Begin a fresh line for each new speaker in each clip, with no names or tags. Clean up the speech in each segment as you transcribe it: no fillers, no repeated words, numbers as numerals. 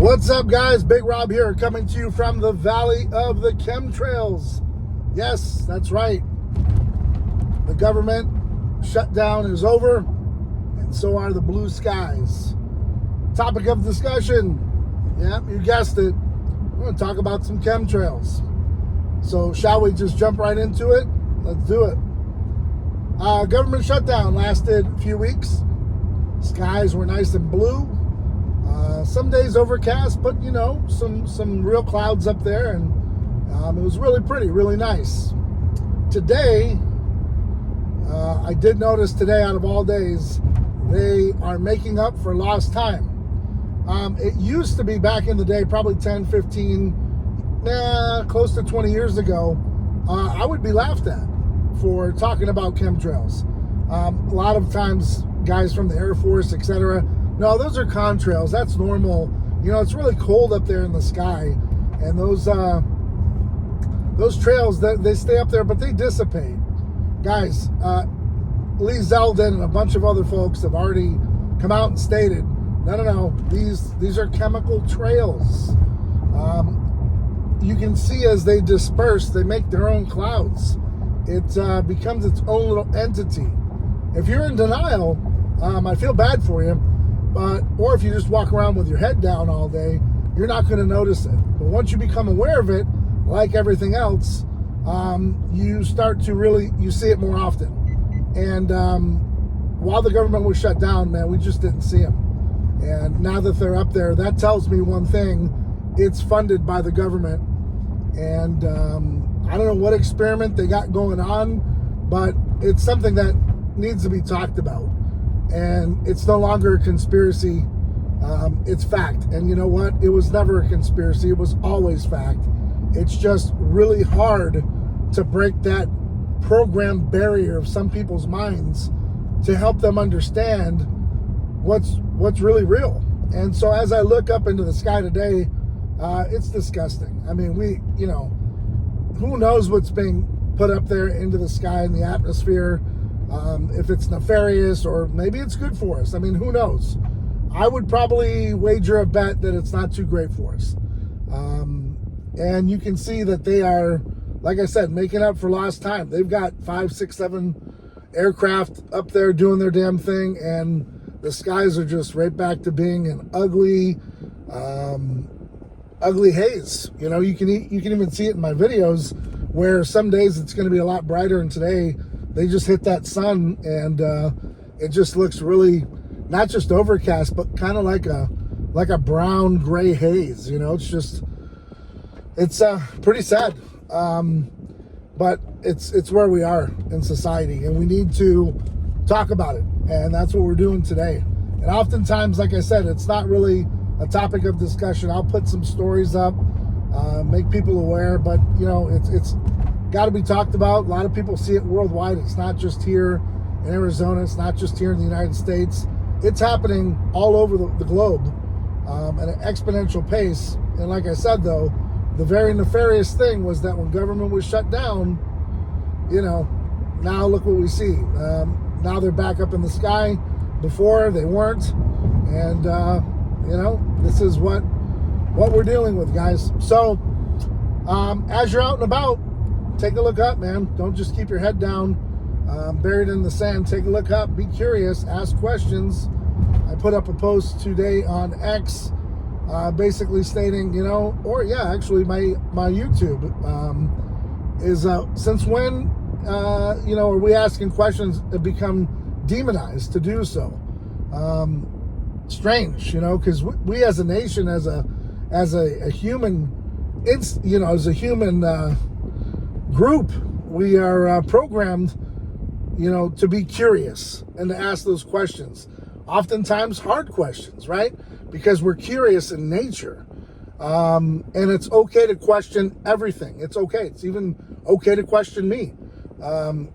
What's up, guys? Big Rob here, coming to you from the Valley of the Chemtrails. Yes, that's right. The government shutdown is over, and so are the blue skies. Topic of discussion. Yeah, you guessed it. We're going to talk about some chemtrails. So shall we just jump right into it? Let's do it. Government shutdown lasted a few weeks. Skies were nice and blue. Some days overcast, but you know, some real clouds up there, and it was really pretty, really nice. Today, I did notice today, out of all days, they are making up for lost time. It used to be back in the day, probably 10, 15, close to 20 years ago, I would be laughed at for talking about chemtrails. A lot of times, guys from the Air Force, etc., no, those are contrails. That's normal. You know, it's really cold up there in the sky, and those trails, they stay up there, but they dissipate. Guys, Lee Zeldin and a bunch of other folks have already come out and stated, no, these are chemical trails. You can see as they disperse, they make their own clouds. It becomes its own little entity. If you're in denial, I feel bad for you. Or if you just walk around with your head down all day, you're not going to notice it. But once you become aware of it, like everything else, you start to you see it more often. And while the government was shut down, man, we just didn't see them. And now that they're up there, that tells me one thing: it's funded by the government. And I don't know what experiment they got going on, but it's something that needs to be talked about. And it's no longer a conspiracy. It's fact. And you know what? It was never a conspiracy. It was always fact. It's just really hard to break that program barrier of some people's minds to help them understand what's really real. And so as I look up into the sky today, it's disgusting. I mean, who knows what's being put up there into the sky in the atmosphere. If it's nefarious or maybe it's good for us. I mean, who knows? I would probably wager a bet that it's not too great for us. And you can see that they are, like I said, making up for lost time. They've got 5, 6, 7 aircraft up there doing their damn thing, and the skies are just right back to being an ugly haze. You know, you can even see it in my videos where some days it's going to be a lot brighter, and today they just hit that sun, and it just looks really not just overcast, but kind of like a brown gray haze. You know, it's pretty sad, but it's where we are in society, and we need to talk about it, and that's what we're doing today. And oftentimes, like I said, it's not really a topic of discussion. I'll put some stories up, make people aware, but you know, it's got to be talked about. A lot of people see it worldwide. It's not just here in Arizona. It's not just here in the United States. It's happening all over the globe at an exponential pace. And like I said, though, the very nefarious thing was that when government was shut down, you know, now look what we see. Now they're back up in the sky. Before they weren't. And, you know, this is what we're dealing with, guys. So as you're out and about, take a look up, man. Don't just keep your head down, buried in the sand. Take a look up. Be curious. Ask questions. I put up a post today on X, basically stating, you know, actually my YouTube is since when, you know, are we asking questions that become demonized to do so? Strange, you know, because we as a nation, as a human, as a human group, we are programmed, you know, to be curious and to ask those questions. Oftentimes hard questions, right? Because we're curious in nature. And it's okay to question everything. It's okay. It's even okay to question me.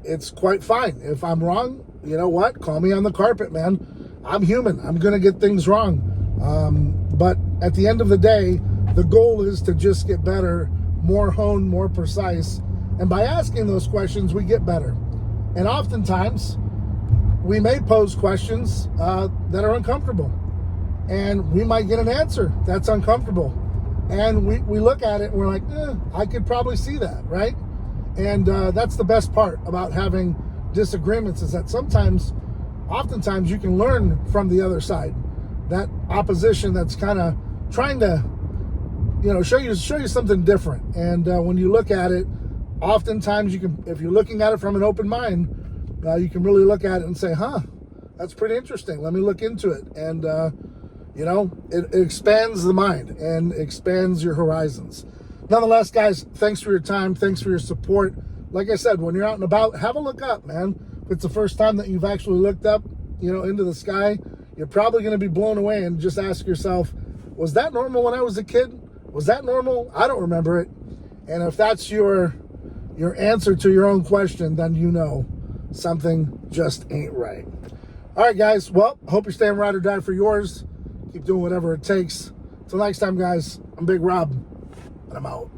It's quite fine. If I'm wrong, you know what? Call me on the carpet, man. I'm human. I'm going to get things wrong. But at the end of the day, the goal is to just get better, more honed, more precise. And by asking those questions, we get better. And oftentimes, we may pose questions that are uncomfortable. and we might get an answer that's uncomfortable. And we look at it and we're like, I could probably see that, right? And that's the best part about having disagreements, is that oftentimes you can learn from the other side. That opposition that's kind of trying to, show you something different. And when you look at it, oftentimes you can, if you're looking at it from an open mind, you can really look at it and say, that's pretty interesting. Let me look into it. And, it expands the mind and expands your horizons. Nonetheless, guys, thanks for your time. Thanks for your support. Like I said, when you're out and about, have a look up, man. If it's the first time that you've actually looked up, into the sky, you're probably going to be blown away, and just ask yourself, was that normal when I was a kid? Was that normal? I don't remember it. And if that's your answer to your own question, then something just ain't right. All right, guys. Well, hope you're staying ride or die for yours. Keep doing whatever it takes. Till next time, guys, I'm Big Rob, and I'm out.